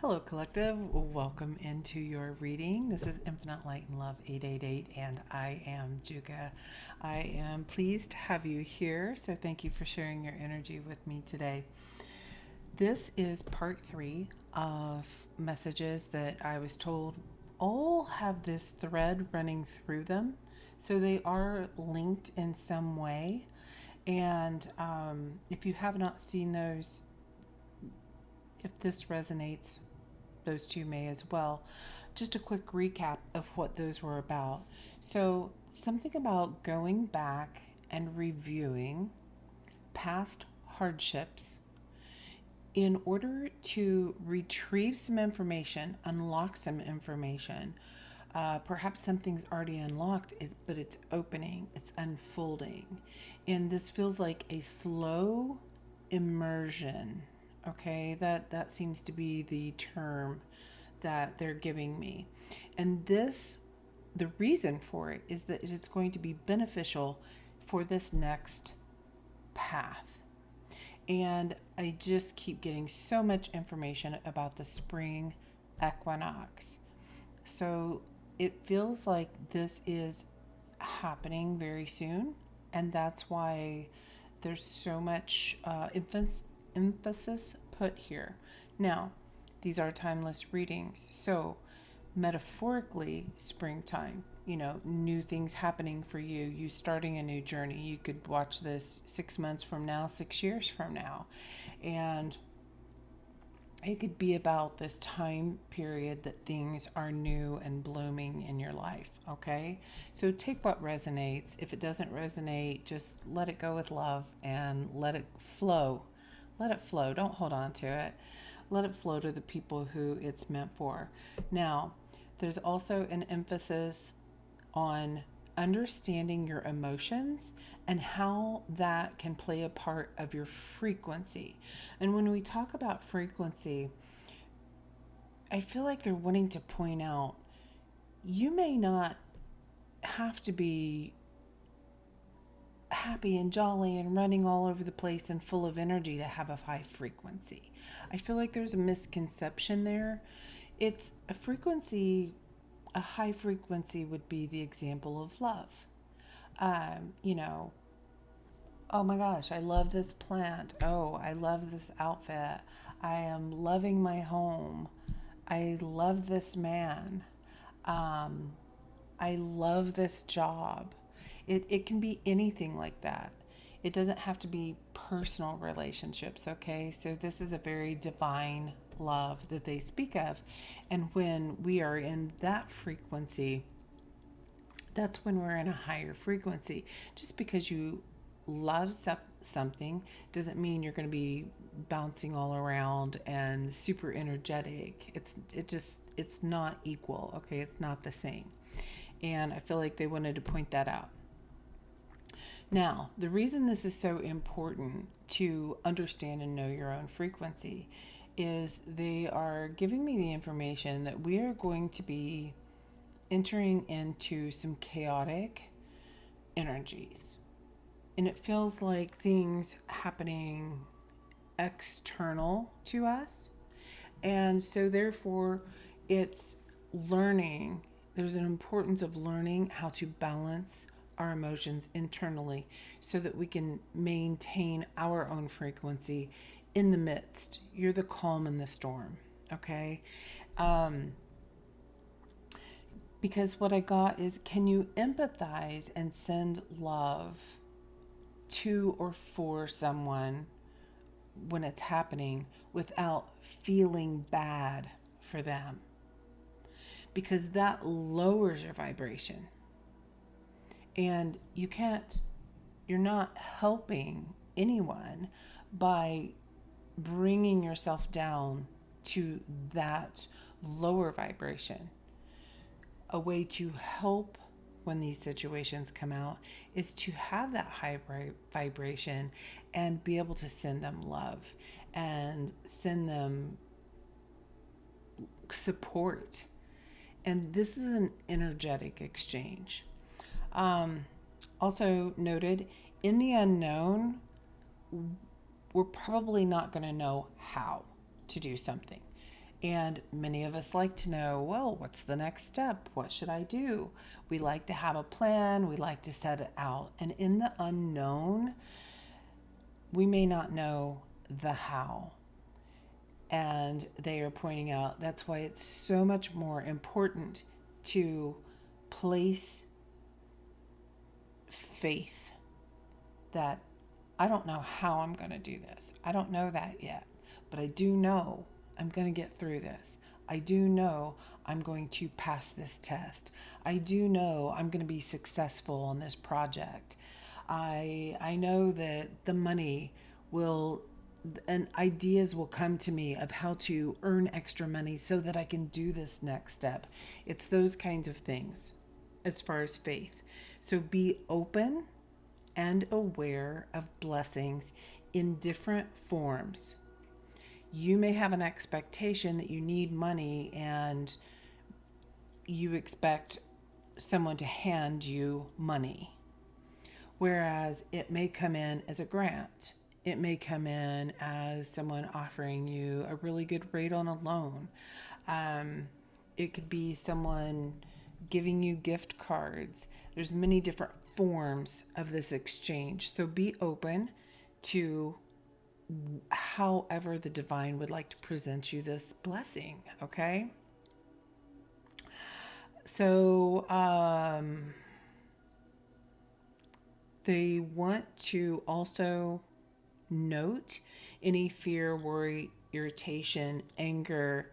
Hello, Collective. Welcome into your reading. This is Infinite Light and Love 888, and I am Juga. I am pleased to have you here, so thank you for sharing your energy with me today. This is part 3 of messages that I was told all have this thread running through them, so they are linked in some way. And if you have not seen those, if this resonates, those two may as well. Just a quick recap of what those were about. So, something about going back and reviewing past hardships in order to retrieve some information, unlock some information. Perhaps something's already unlocked, but it's opening, it's unfolding. And this feels like a slow immersion. Okay, that seems to be the term that they're giving me. And the reason for it is that it's going to be beneficial for this next path. And I just keep getting so much information about the spring equinox. So it feels like this is happening very soon. And that's why there's so much emphasis put here. Now, these are timeless readings. So, metaphorically, springtime, new things happening for you, you starting a new journey. You could watch this 6 months from now, 6 years from now. And it could be about this time period that things are new and blooming in your life, okay? So take what resonates. If it doesn't resonate, just let it go with love and let it flow. Let it flow. Don't hold on to it. Let it flow to the people who it's meant for. Now, there's also an emphasis on understanding your emotions and how that can play a part of your frequency. And when we talk about frequency, I feel like they're wanting to point out you may not have to be happy and jolly and running all over the place and full of energy to have a high frequency. I feel like there's a misconception there. It's a frequency, a high frequency would be the example of love. You know, oh my gosh, I love this plant. Oh, I love this outfit. I am loving my home. I love this man. Um, I love this job. It can be anything like that. It doesn't have to be personal relationships, okay? So, this is a very divine love that they speak of. And when we are in that frequency, that's when we're in a higher frequency. Just because you love something doesn't mean you're going to be bouncing all around and super energetic. It's not equal, okay? It's not the same. And I feel like they wanted to point that out. Now, the reason this is so important to understand and know your own frequency is they are giving me the information that we are going to be entering into some chaotic energies. And it feels like things happening external to us. And so, therefore, it's learning. There's an importance of learning how to balance our emotions internally so that we can maintain our own frequency in the midst. You're the calm in the storm, okay? Because what I got is, can you empathize and send love to or for someone when it's happening without feeling bad for them? Because that lowers your vibration. And you're not helping anyone by bringing yourself down to that lower vibration. A way to help when these situations come out is to have that high vibration and be able to send them love and send them support. And this is an energetic exchange. Also noted, in the unknown, we're probably not going to know how to do something. And many of us like to know, well, what's the next step? What should I do? We like to have a plan. We like to set it out. And in the unknown, we may not know the how. And they are pointing out that's why it's so much more important to place faith that I don't know how I'm going to do this. I don't know that yet, but I do know I'm going to get through this. I do know I'm going to pass this test. I do know I'm going to be successful on this project. I know that the money will and ideas will come to me of how to earn extra money so that I can do this next step. It's those kinds of things as far as faith. So be open and aware of blessings in different forms. You may have an expectation that you need money and you expect someone to hand you money, whereas it may come in as a grant. It may come in as someone offering you a really good rate on a loan. It could be someone giving you gift cards. There's many different forms of this exchange. So be open to however the divine would like to present you this blessing, okay? So they want to also note any fear, worry, irritation, anger,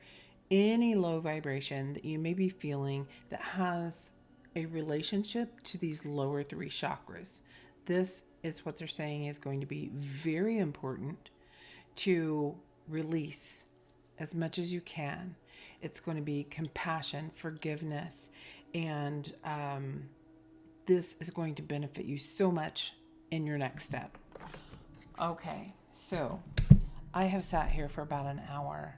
any low vibration that you may be feeling that has a relationship to these lower three chakras. This is what they're saying is going to be very important to release as much as you can. It's going to be compassion, forgiveness, and this is going to benefit you so much in your next step. Okay, so I have sat here for about an hour,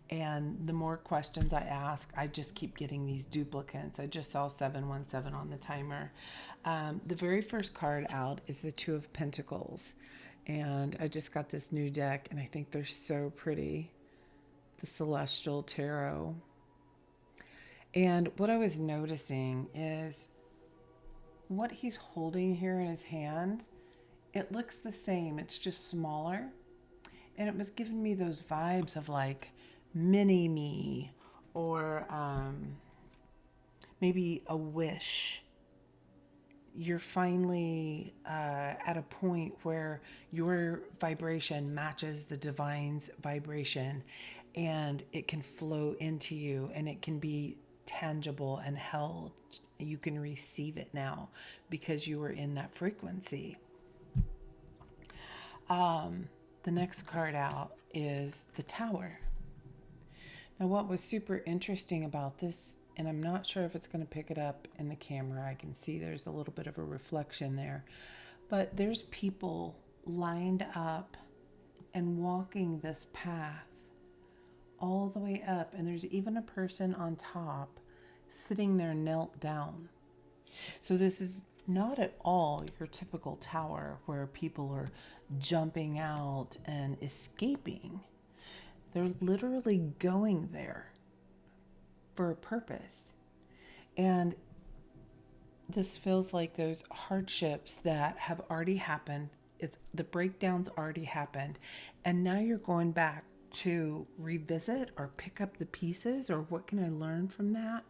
and the more questions I ask, I just keep getting these duplicates. I just saw 717 on the timer. The very first card out is the Two of Pentacles, and I just got this new deck, and I think they're so pretty. The Celestial Tarot. And what I was noticing is what he's holding here in his hand, it looks the same, it's just smaller. And it was giving me those vibes of like mini me, or maybe a wish. You're finally at a point where your vibration matches the divine's vibration, and it can flow into you, and it can be tangible and held. You can receive it now because you were in that frequency. The next card out is the Tower. Now, what was super interesting about this, and I'm not sure if it's going to pick it up in the camera. I can see there's a little bit of a reflection there. But there's people lined up and walking this path all the way up. And there's even a person on top sitting there knelt down. So this is not at all your typical tower where people are jumping out and escaping. They're literally going there for a purpose. And this feels like those hardships that have already happened. It's the breakdowns already happened. And now you're going back to revisit or pick up the pieces, or what can I learn from that?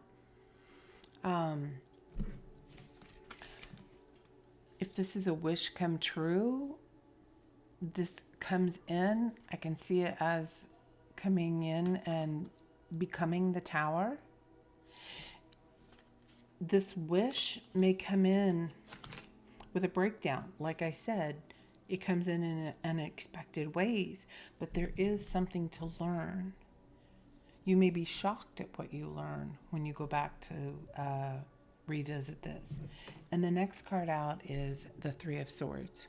If this is a wish come true, this comes in. I can see it as coming in and becoming the Tower. This wish may come in with a breakdown. Like I said, it comes in unexpected ways, but there is something to learn. You may be shocked at what you learn when you go back to revisit this. And the next card out is the Three of Swords.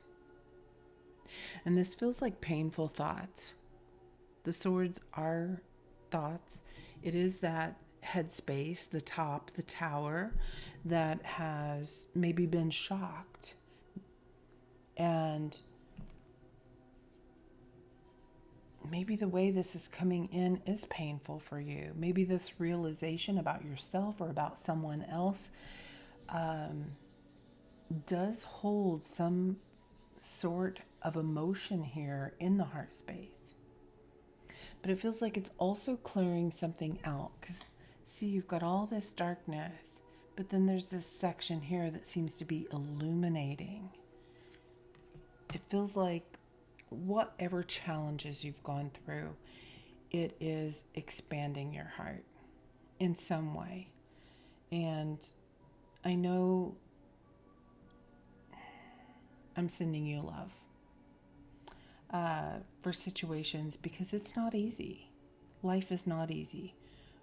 And this feels like painful thoughts. The swords are thoughts. It is that headspace, the top, the tower, that has maybe been shocked. And maybe the way this is coming in is painful for you. Maybe this realization about yourself or about someone else does hold some sort of emotion here in the heart space. But it feels like it's also clearing something out, because see, you've got all this darkness, but then there's this section here that seems to be illuminating. It feels like whatever challenges you've gone through, it is expanding your heart in some way. And I know I'm sending you love for situations, because it's not easy. Life is not easy.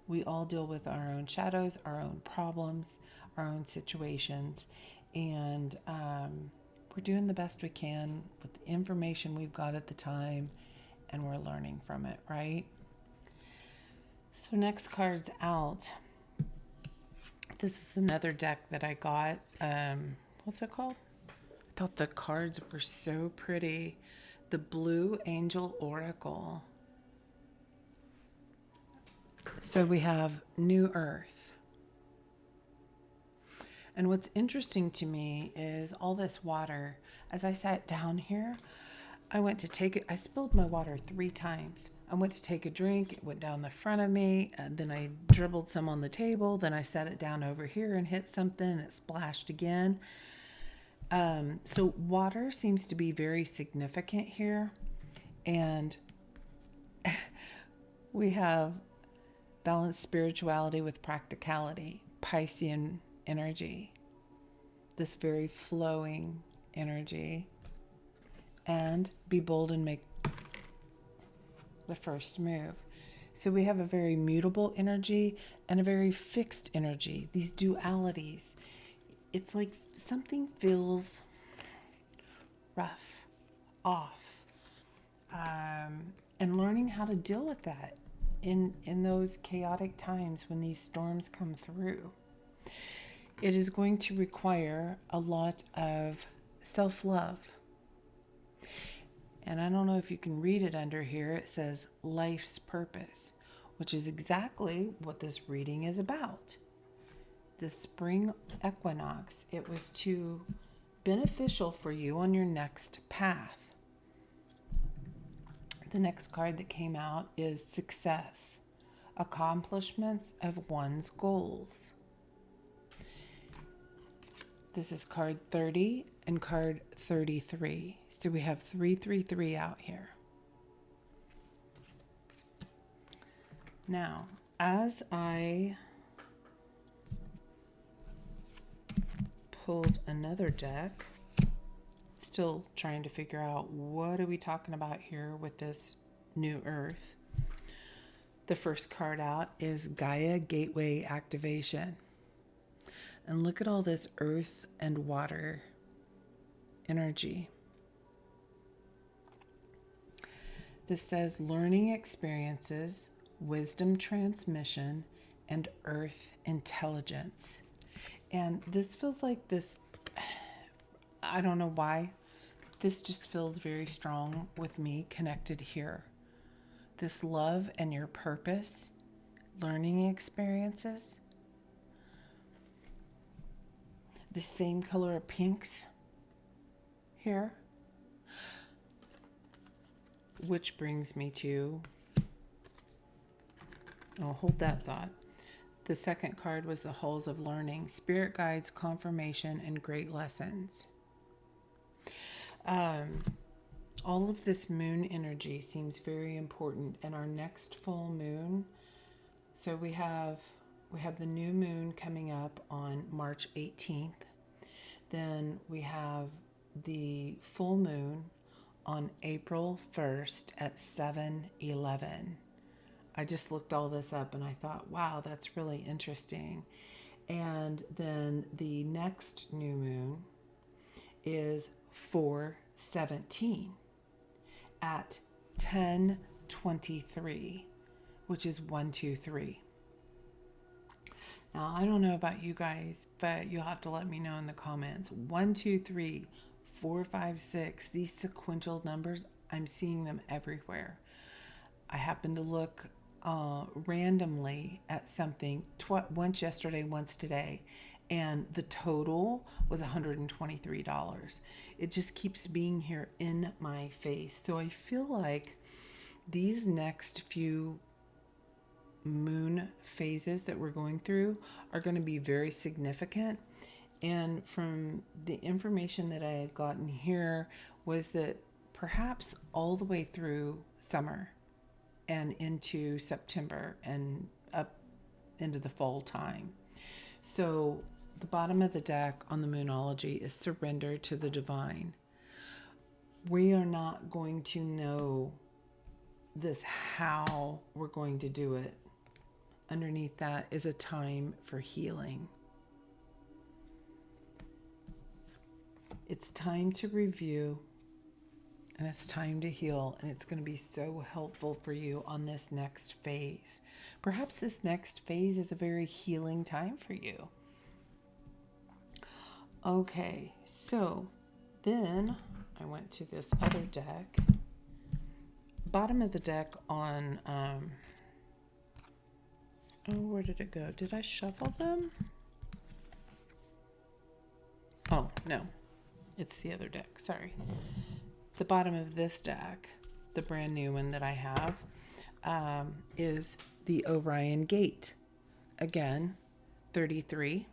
We all deal with our own shadows, our own problems, our own situations, and we're doing the best we can with the information we've got at the time, and we're learning from it, right? So next card's out. This is another deck that I got. What's it called? I thought the cards were so pretty. The Blue Angel Oracle. So we have New Earth. And what's interesting to me is all this water. As I sat down here, I went to take it. I spilled my water 3 times. I went to take a drink. It went down the front of me. And then I dribbled some on the table. Then I set it down over here and hit something. And it splashed again. So water seems to be very significant here. And we have balanced spirituality with practicality, Piscean energy, this very flowing energy, and be bold and make the first move. So we have a very mutable energy and a very fixed energy, these dualities. It's like something feels rough, off, and learning how to deal with that in those chaotic times when these storms come through. It is going to require a lot of self-love. And I don't know if you can read it under here. It says life's purpose, which is exactly what this reading is about. The spring equinox, it was to beneficial for you on your next path. The next card that came out is success, accomplishments of one's goals. This is card 30 and card 33. So we have 333 out here. Now, as I pulled another deck, still trying to figure out what are we talking about here with this new earth. The first card out is Gaia Gateway Activation. And look at all this earth and water energy. This says learning experiences, wisdom transmission, and earth intelligence. And this feels like this, I don't know why, this just feels very strong with me connected here. This love and your purpose, learning experiences. The same color of pinks here. Which brings me to, I'll hold that thought. The second card was the Halls of Learning, Spirit Guides, Confirmation, and Great Lessons. All of this moon energy seems very important. And our next full moon, so we have the new moon coming up on March 18th. Then we have the full moon on April 1st at 7:11. I just looked all this up and I thought, wow, that's really interesting. And then the next new moon is 4/17 at 10:23, which is 123. Now, I don't know about you guys, but you'll have to let me know in the comments. 1, 2, 3, 4, 5, 6, these sequential numbers, I'm seeing them everywhere. I happened to look randomly at something once yesterday, once today, and the total was $123. It just keeps being here in my face. So I feel like these next few moon phases that we're going through are going to be very significant. And from the information that I had gotten here was that perhaps all the way through summer and into September and up into the fall time. So the bottom of the deck on the Moonology is surrender to the divine. We are not going to know this how we're going to do it. Underneath that is a time for healing. It's time to review, and it's time to heal, and it's going to be so helpful for you on this next phase. Perhaps this next phase is a very healing time for you. Okay, so then I went to this other deck. Bottom of the deck on, where did it go? Did I shuffle them? Oh, no. It's the other deck, sorry. The bottom of this deck, the brand new one that I have, is the Orion Gate. Again, 33.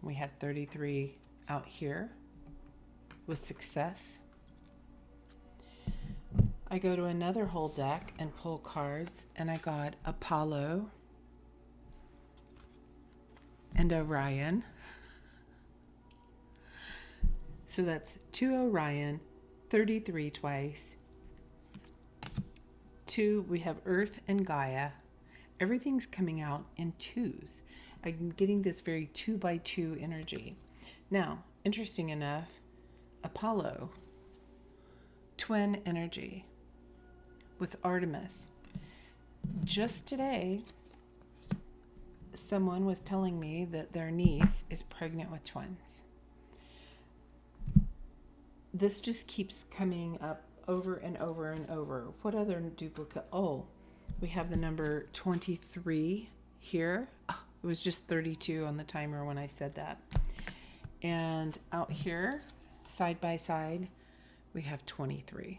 We had 33 out here with success. I go to another whole deck and pull cards, and I got Apollo and Orion. So that's 2 Orion, 33 twice. 2, we have Earth and Gaia. Everything's coming out in twos. I'm getting this very 2x2 energy. Now, interesting enough, Apollo, twin energy with Artemis. Just today, someone was telling me that their niece is pregnant with twins. This just keeps coming up over and over and over. What other duplicate? Oh, we have the number 23 here. Oh, it was just 32 on the timer when I said that. And out here, side by side, we have 23.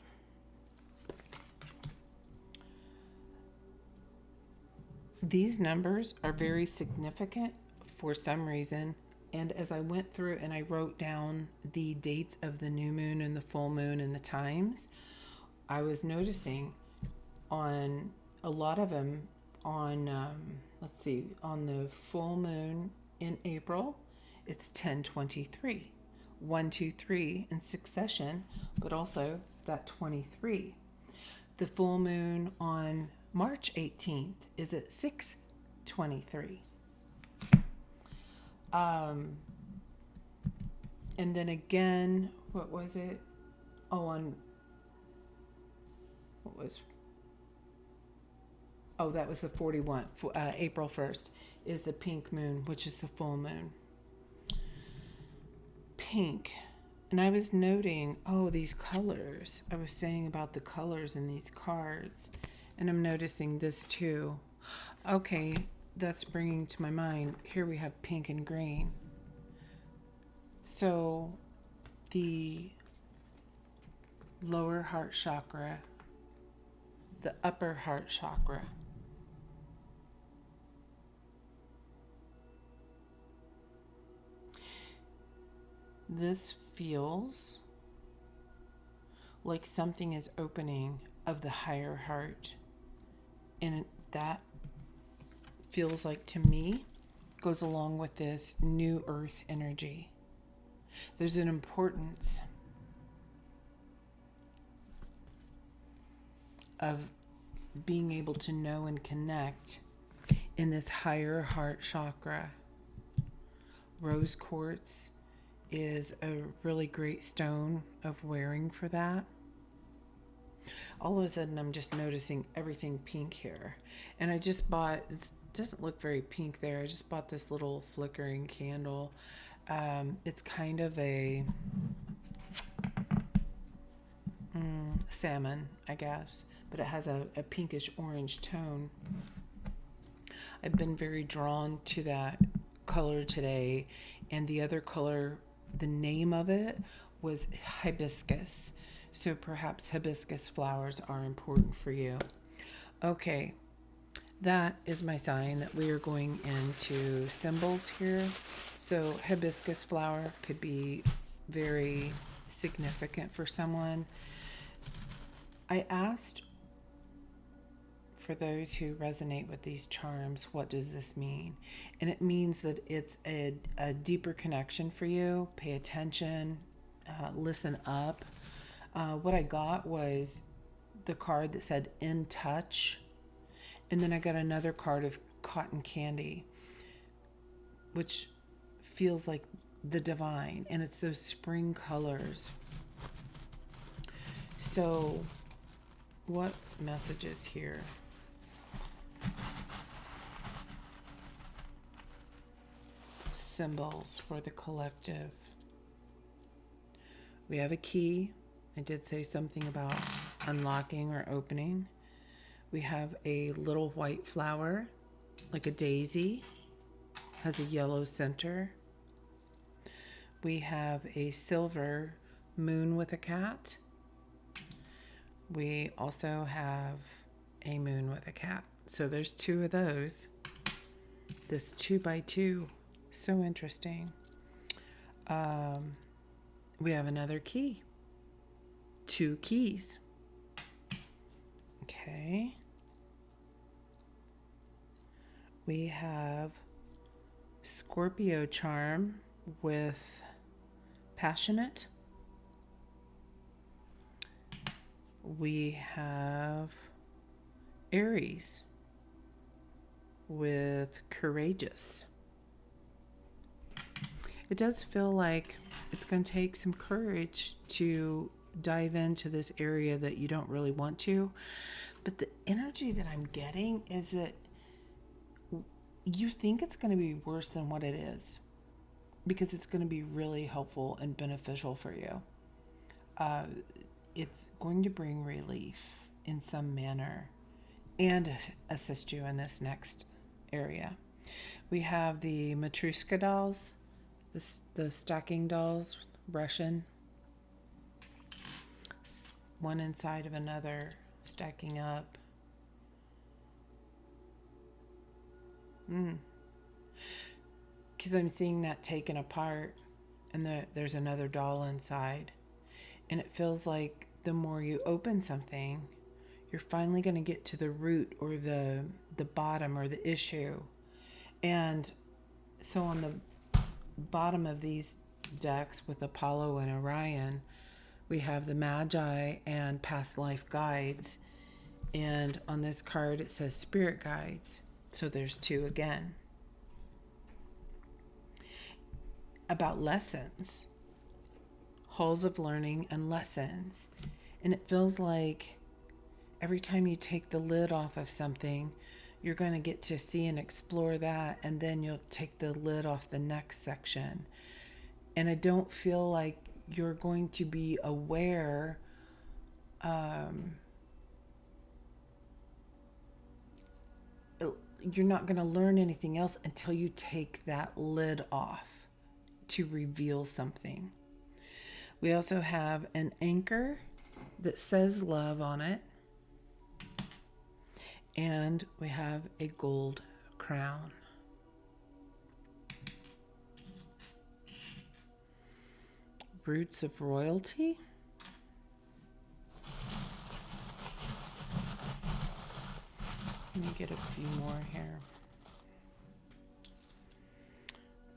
These numbers are very significant for some reason. And as I went through and I wrote down the dates of the new moon and the full moon and the times, I was noticing on a lot of them on, on the full moon in April, it's 1023, 1, 2, 3 in succession, but also that 23. The full moon on March 18th is at 623. And then again, what was it? That was the 41. April 1st is the pink moon, which is the full moon. Pink. And I was noting, these colors. I was saying about the colors in these cards. And I'm noticing this too. Okay, that's bringing to my mind, here we have pink and green. So the lower heart chakra, the upper heart chakra, this feels like something is opening of the higher heart, and that feels like, to me, goes along with this new earth energy. There's an importance of being able to know and connect in this higher heart chakra. Rose quartz is a really great stone of wearing for that. All of a sudden, I'm just noticing everything pink here. And I just bought, it doesn't look very pink there. I just bought this little flickering candle. It's kind of a salmon, I guess. but it has a pinkish orange tone. I've been very drawn to that color today. And the other color, the name of it was hibiscus. So perhaps hibiscus flowers are important for you. Okay, that is my sign that we are going into symbols here. So hibiscus flower could be very significant for someone. I asked for those who resonate with these charms, what does this mean? And it means that it's a deeper connection for you. Pay attention, listen up. What I got was the card that said in touch. And then I got another card of cotton candy, which feels like the divine. And it's those spring colors. So what messages here? Symbols for the collective. We have a key. I did say something about unlocking or opening. We have a little white flower, like a daisy, has a yellow center. We have a silver moon with a cat. We also have a moon with a cat. So there's two of those. This 2x2, so interesting. We have another key. 2 keys. Okay. We have Scorpio charm with passionate. We have Aries with courageous. It does feel like it's going to take some courage to dive into this area that you don't really want to. But the energy that I'm getting is that you think it's going to be worse than what it is, because it's going to be really helpful and beneficial for you. It's going to bring relief in some manner and assist you in this next area. We have the Matryoshka dolls, the stocking dolls, Russian, one inside of another, stacking up. Because I'm seeing that taken apart, and there's another doll inside. And it feels like the more you open something, you're finally going to get to the root or the bottom or the issue. And so on the bottom of these decks with Apollo and Orion, we have the Magi and past life guides. And on this card, it says spirit guides. So there's 2 again. About lessons, halls of learning and lessons. And it feels like every time you take the lid off of something, you're going to get to see and explore that, and then you'll take the lid off the next section. And I don't feel like you're going to be aware you're not going to learn anything else until you take that lid off to reveal something. We also have an anchor that says love on it. And we have a gold crown. Roots of royalty. Let me get a few more here.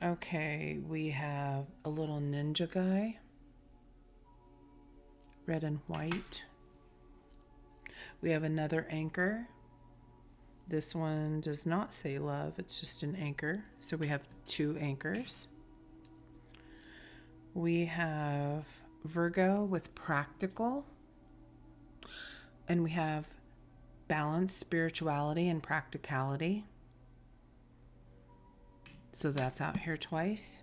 Okay, we have a little ninja guy. Red and white. We have another anchor. This one does not say love, it's just an anchor. So we have 2 anchors. We have Virgo with practical. And we have balance, spirituality, and practicality. So that's out here twice.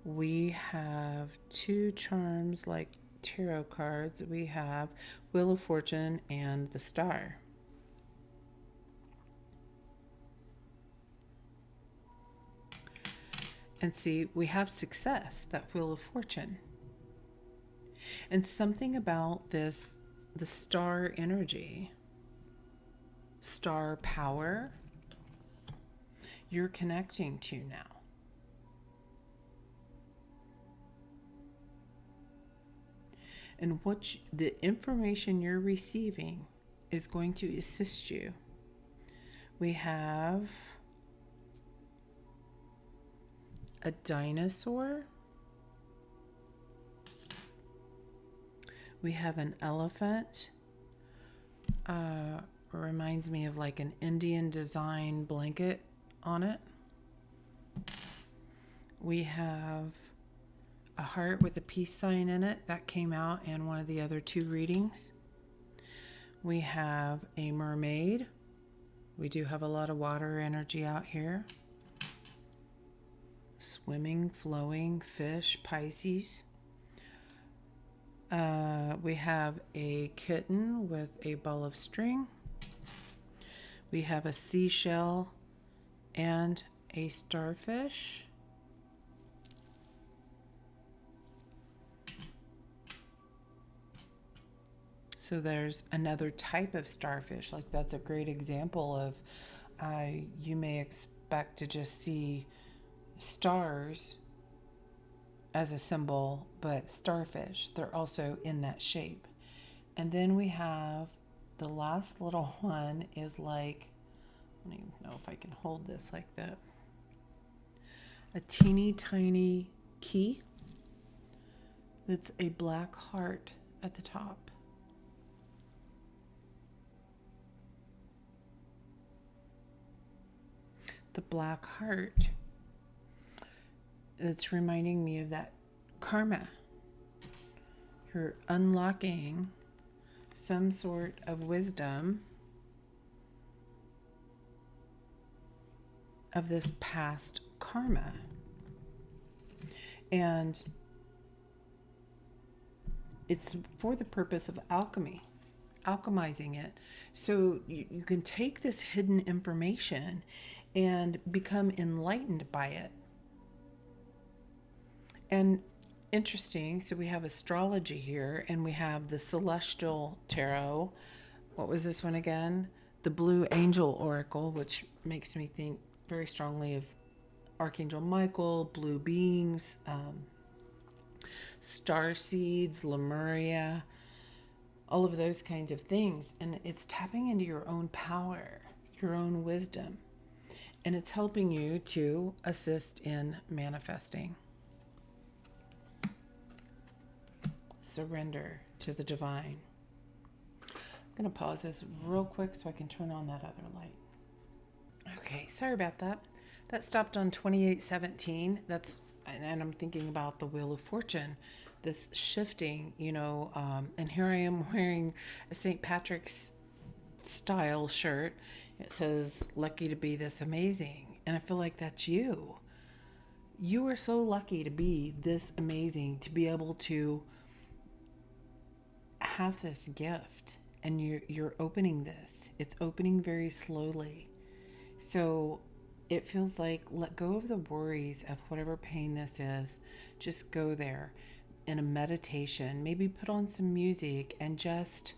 We have 2 charms like tarot cards. We have Wheel of Fortune, and the Star. And see, we have success, that Wheel of Fortune. And something about this, the star energy, star power, you're connecting to now. And the information you're receiving is going to assist you. We have a dinosaur. We have an elephant. Reminds me of like an Indian design blanket on it. We have a heart with a peace sign in it. That came out in one of the other two readings. We have a mermaid. We do have a lot of water energy out here. Swimming, flowing, fish, Pisces. We have a kitten with a ball of string. We have a seashell and a starfish. So there's another type of starfish. Like that's a great example of you may expect to just see stars as a symbol, but starfish, they're also in that shape. And then we have the last little one is like, I don't even know if I can hold this like that. A teeny tiny key that's a black heart at the top. The black heart, it's reminding me of that karma. You're unlocking some sort of wisdom of this past karma. And it's for the purpose of alchemy, alchemizing it. So you can take this hidden information and become enlightened by it. And interesting, so we have astrology here, and we have the celestial tarot. What was this one again? The Blue Angel Oracle, which makes me think very strongly of Archangel Michael, blue beings, star seeds, Lemuria, all of those kinds of things. And it's tapping into your own power, your own wisdom. And it's helping you to assist in manifesting. Surrender to the divine. I'm going to pause this real quick so I can turn on that other light. Okay, sorry about that. That stopped on 2817. And I'm thinking about the Wheel of Fortune, this shifting, and here I am wearing a St. Patrick's style shirt. It says, lucky to be this amazing. And I feel like that's you. You are so lucky to be this amazing, to be able to have this gift. And you're opening this. It's opening very slowly. So it feels like let go of the worries of whatever pain this is. Just go there in a meditation. Maybe put on some music and just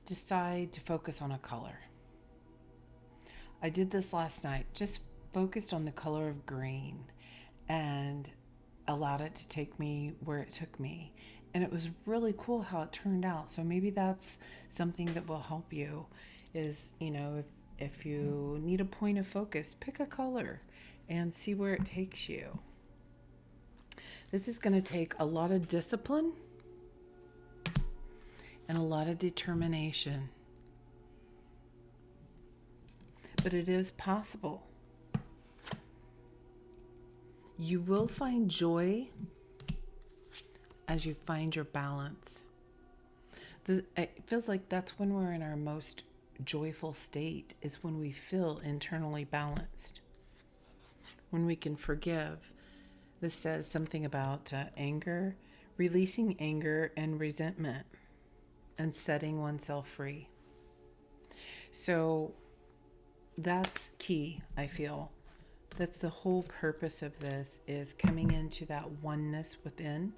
decide to focus on a color. I did this last night. Just focused on the color of green and allowed it to take me where it took me. And it was really cool how it turned out. So maybe that's something that will help you is, if you need a point of focus, pick a color and see where it takes you. This is going to take a lot of discipline and a lot of determination. But it is possible. You will find joy as you find your balance. It feels like that's when we're in our most joyful state, is when we feel internally balanced. When we can forgive. This says something about anger, releasing anger and resentment. and setting oneself free. So that's key, I feel. That's the whole purpose of this, is coming into that oneness within.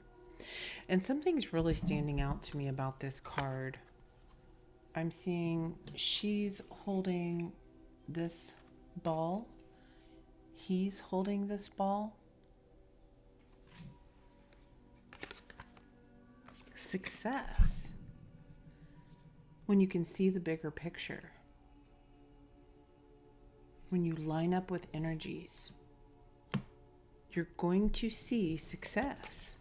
And something's really standing out to me about this card. I'm seeing she's holding this ball. He's holding this ball. Success. When you can see the bigger picture. When you line up with energies, you're going to see success.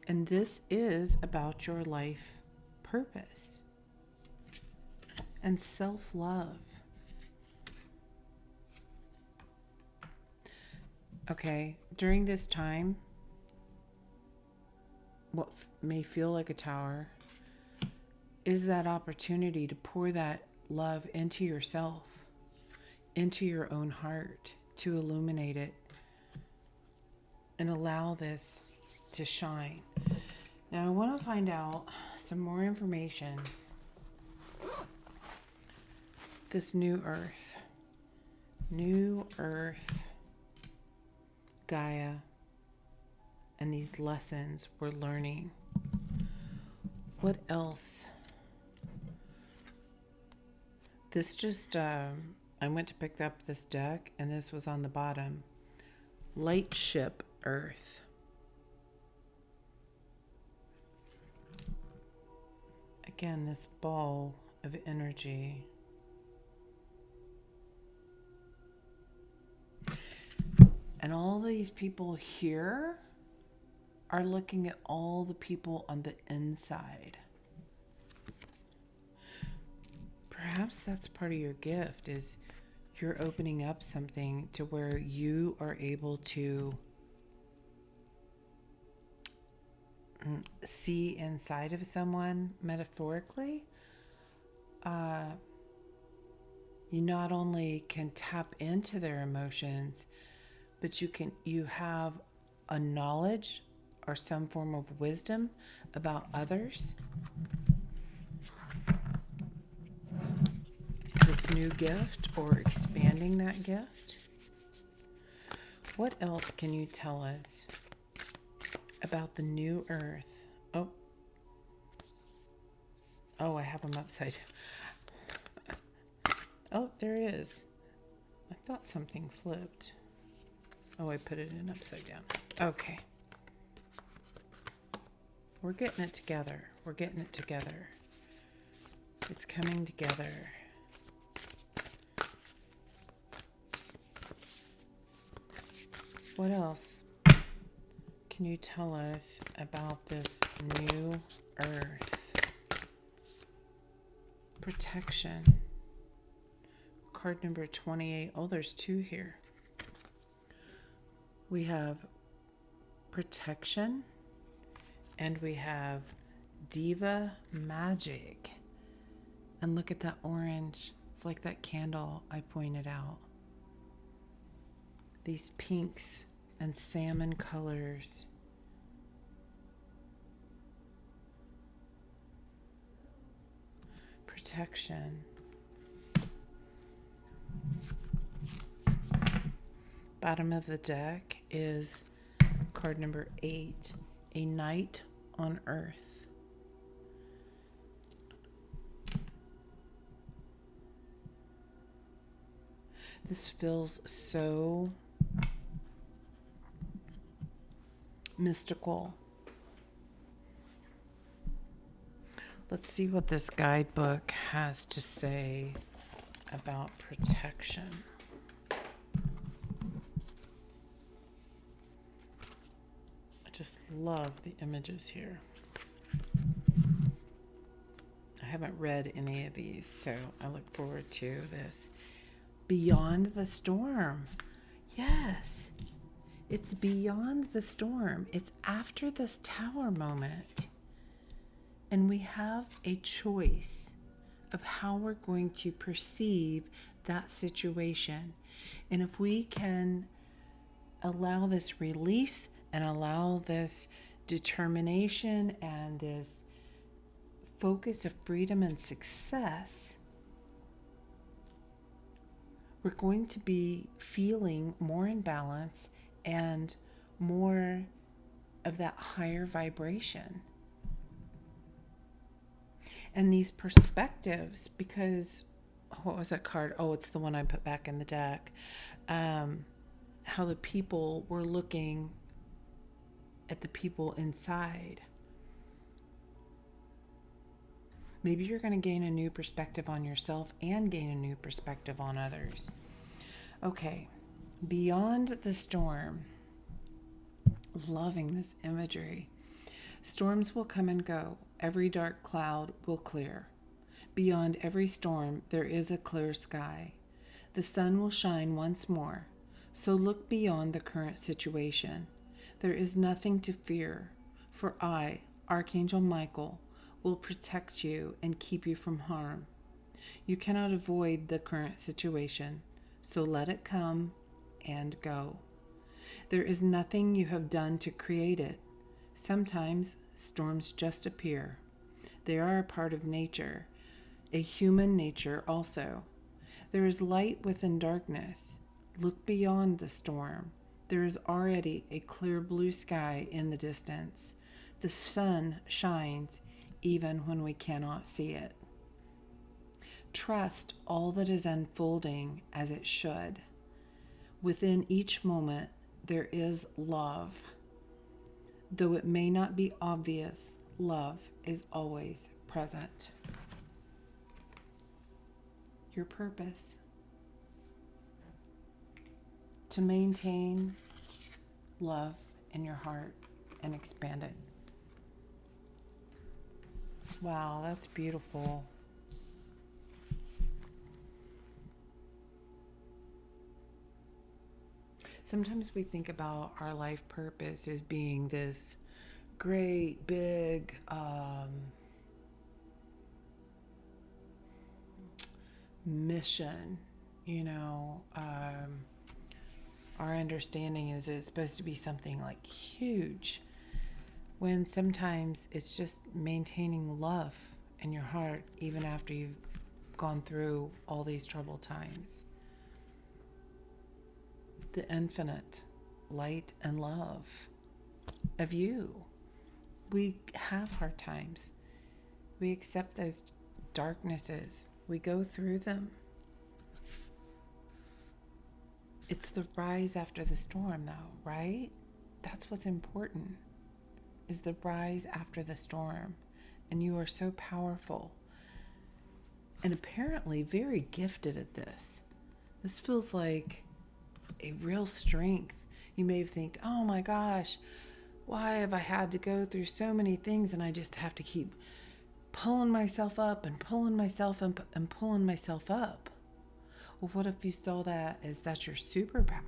And this is about your life purpose and self-love. Okay, during this time, what may feel like a tower is that opportunity to pour that love into yourself, into your own heart, to illuminate it and allow this to shine. Now I want to find out some more information. This new earth, Gaia, and these lessons we're learning. What else? This just, I went to pick up this deck and this was on the bottom. Lightship Earth. Again, this ball of energy. And all these people here are looking at all the people on the inside. Perhaps that's part of your gift, is you're opening up something to where you are able to see inside of someone metaphorically. You not only can tap into their emotions, but you have a knowledge or some form of wisdom about others. This new gift, or expanding that gift. What else can you tell us about the new earth? Oh, I have them upside down. Oh, there it is. I thought something flipped. Oh, I put it in upside down. Okay. We're getting it together. We're getting it together. It's coming together. What else can you tell us about this new earth? Protection. Card number 28. Oh, there's two here. We have protection and we have diva magic. And look at that orange. It's like that candle I pointed out. These pinks and salmon colors. Protection. Bottom of the deck is card number 8, a night on earth. This feels so mystical. Let's see what this guidebook has to say about protection. I just love the images here. I haven't read any of these, so I look forward to this. Beyond the storm. Yes. It's beyond the storm. It's after this tower moment. And we have a choice of how we're going to perceive that situation. And if we can allow this release and allow this determination and this focus of freedom and success, we're going to be feeling more in balance and more of that higher vibration. And these perspectives, because what was that card? Oh, it's the one I put back in the deck. How the people were looking at the people inside. Maybe you're going to gain a new perspective on yourself and gain a new perspective on others. Okay, beyond the storm. Loving this imagery. Storms will come and go. Every dark cloud will clear. Beyond every storm, there is a clear sky. The sun will shine once more. So look beyond the current situation. There is nothing to fear, for I, Archangel Michael, will protect you and keep you from harm. You cannot avoid the current situation, so let it come and go. There is nothing you have done to create it. Sometimes storms just appear. They are a part of nature, a human nature also. There is light within darkness. Look beyond the storm. There is already a clear blue sky in the distance. The sun shines even when we cannot see it. Trust all that is unfolding as it should. Within each moment, there is love. Though it may not be obvious, love is always present. Your purpose: to maintain love in your heart and expand it. Wow, that's beautiful. Sometimes we think about our life purpose as being this great, big, mission. Our understanding is it's supposed to be something like huge, when sometimes it's just maintaining love in your heart even after you've gone through all these troubled times. The infinite light and love of you. We have hard times. We accept those darknesses. We go through them. It's the rise after the storm, though, right? That's what's important, is the rise after the storm. And you are so powerful and apparently very gifted at this. This feels like a real strength. You may think, oh my gosh, why have I had to go through so many things and I just have to keep pulling myself up and pulling myself up and pulling myself up? Well, what if you saw that as that's your superpower?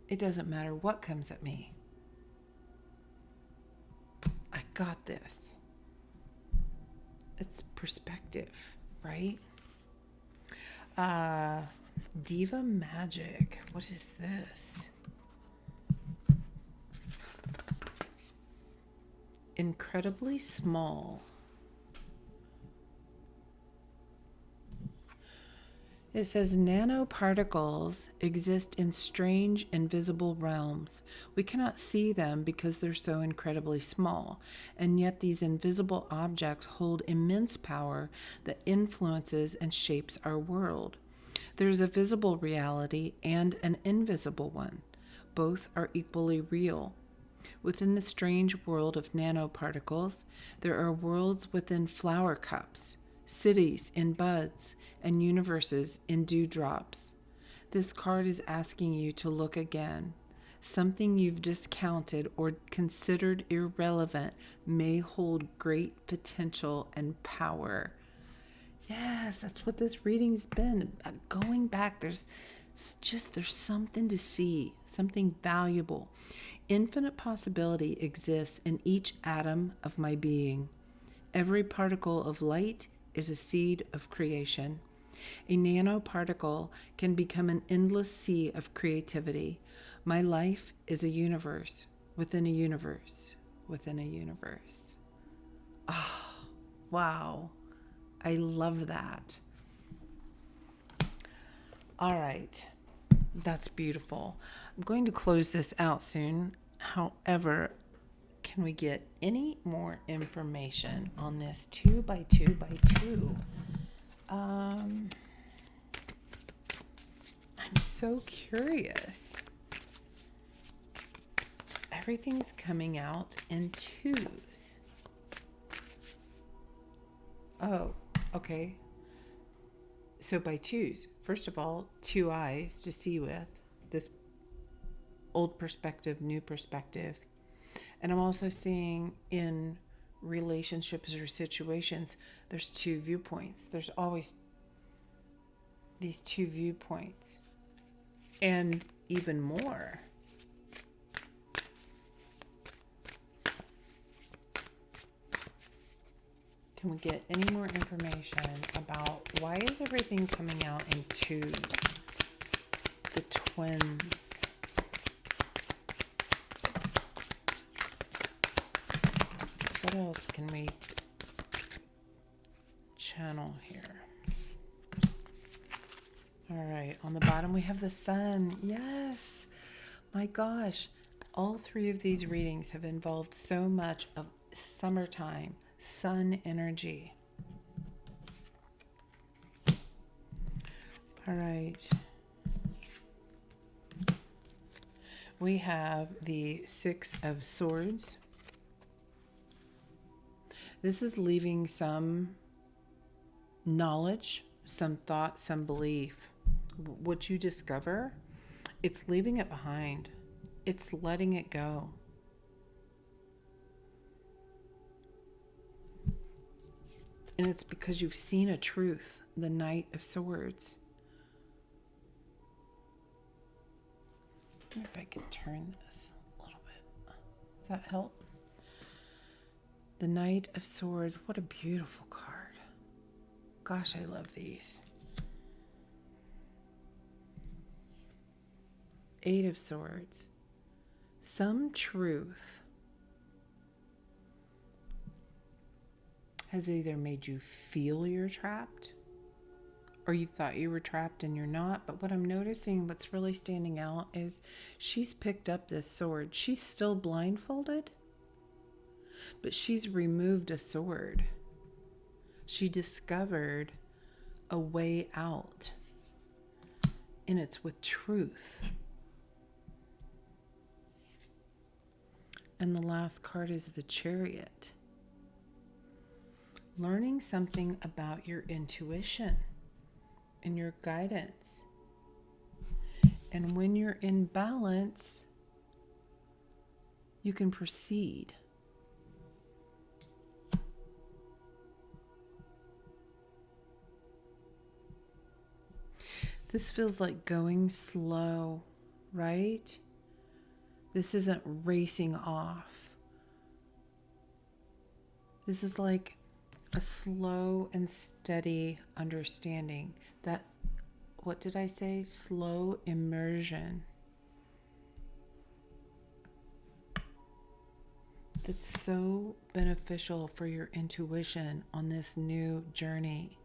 It doesn't matter what comes at me. I got this. It's perspective, right? Diva Magic. What is this? Incredibly small. It says nanoparticles exist in strange invisible realms. We cannot see them because they're so incredibly small, and yet these invisible objects hold immense power that influences and shapes our world. There is a visible reality and an invisible one. Both are equally real. Within the strange world of nanoparticles, there are worlds within flower cups, cities in buds, and universes in dewdrops. This card is asking you to look again. Something you've discounted or considered irrelevant may hold great potential and power. Yes, that's what this reading's been. Going back, there's something to see, something valuable. Infinite possibility exists in each atom of my being. Every particle of light is a seed of creation. A nanoparticle can become an endless sea of creativity. My life is a universe. within a universe, within a universe. Oh, wow. I love that. All right. That's beautiful. I'm going to close this out soon. However, can we get any more information on this 2x2x2? I'm so curious. Everything's coming out in twos. Oh, okay. So by twos, first of all, two eyes to see with, this old perspective, new perspective. And I'm also seeing in relationships or situations, there's two viewpoints. There's always these two viewpoints. And even more. Can we get any more information about why is everything coming out in twos? The twins. What else can we channel here? All right, on the bottom we have the sun. Yes, my gosh. All three of these readings have involved so much of summertime, sun energy. All right. We have the Six of Swords. This is leaving some knowledge, some thought, some belief. What you discover, it's leaving it behind. It's letting it go. And it's because you've seen a truth, the Knight of Swords. I wonder if I can turn this a little bit. Does that help? The Knight of Swords. What a beautiful card. Gosh, I love these. Eight of Swords. Some truth has either made you feel you're trapped or you thought you were trapped and you're not. But what I'm noticing, what's really standing out is she's picked up this sword. She's still blindfolded, but she's removed a sword. She discovered a way out, and it's with truth. And the last card is the Chariot. Learning something about your intuition and your guidance. And when you're in balance, you can proceed. This feels like going slow, right? This isn't racing off. This is like a slow and steady understanding. That, what did I say? Slow immersion. That's so beneficial for your intuition on this new journey.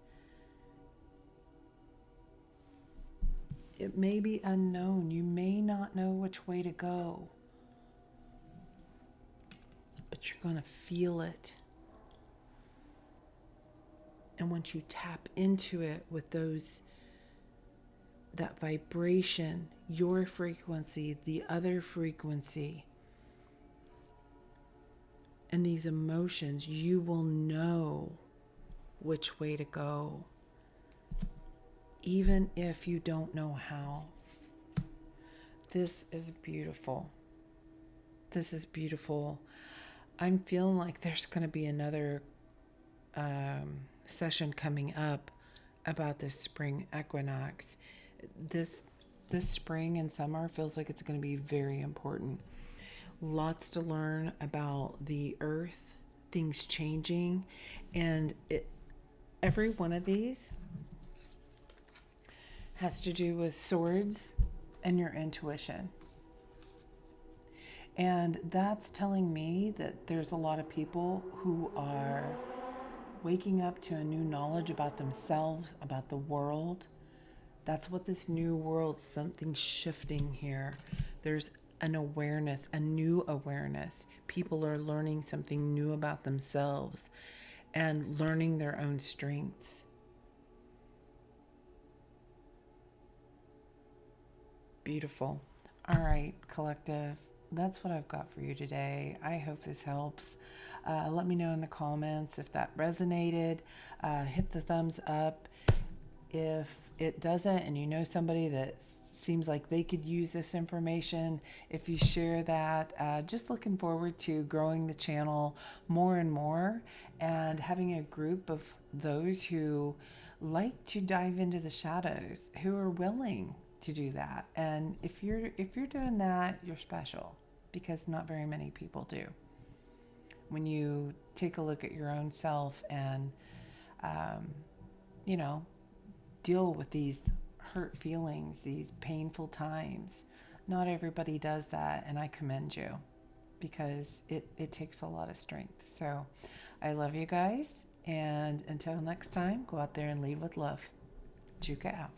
It may be unknown. You may not know which way to go, but you're going to feel it. And once you tap into it with that vibration, your frequency, the other frequency, and these emotions, you will know which way to go, even if you don't know how. This is beautiful. This is beautiful. I'm feeling like there's going to be another session coming up about this spring equinox. This spring and summer feels like it's going to be very important. Lots to learn about the earth, things changing, and every one of these has to do with swords and your intuition. And that's telling me that there's a lot of people who are waking up to a new knowledge about themselves, about the world. That's what this new world, something's shifting here. There's an awareness, a new awareness. People are learning something new about themselves and learning their own strengths. Beautiful. All right, collective. That's what I've got for you today. I hope this helps. Let me know in the comments if that resonated. Hit the thumbs up. If it doesn't and you know somebody that seems like they could use this information, if you share that, just looking forward to growing the channel more and more and having a group of those who like to dive into the shadows, who are willing to do that. And if you're doing that, you're special, because not very many people do. When you take a look at your own self and you know, deal with these hurt feelings, these painful times. Not everybody does that, and I commend you, because it takes a lot of strength. So I love you guys, and until next time, go out there and lead with love. Juka out.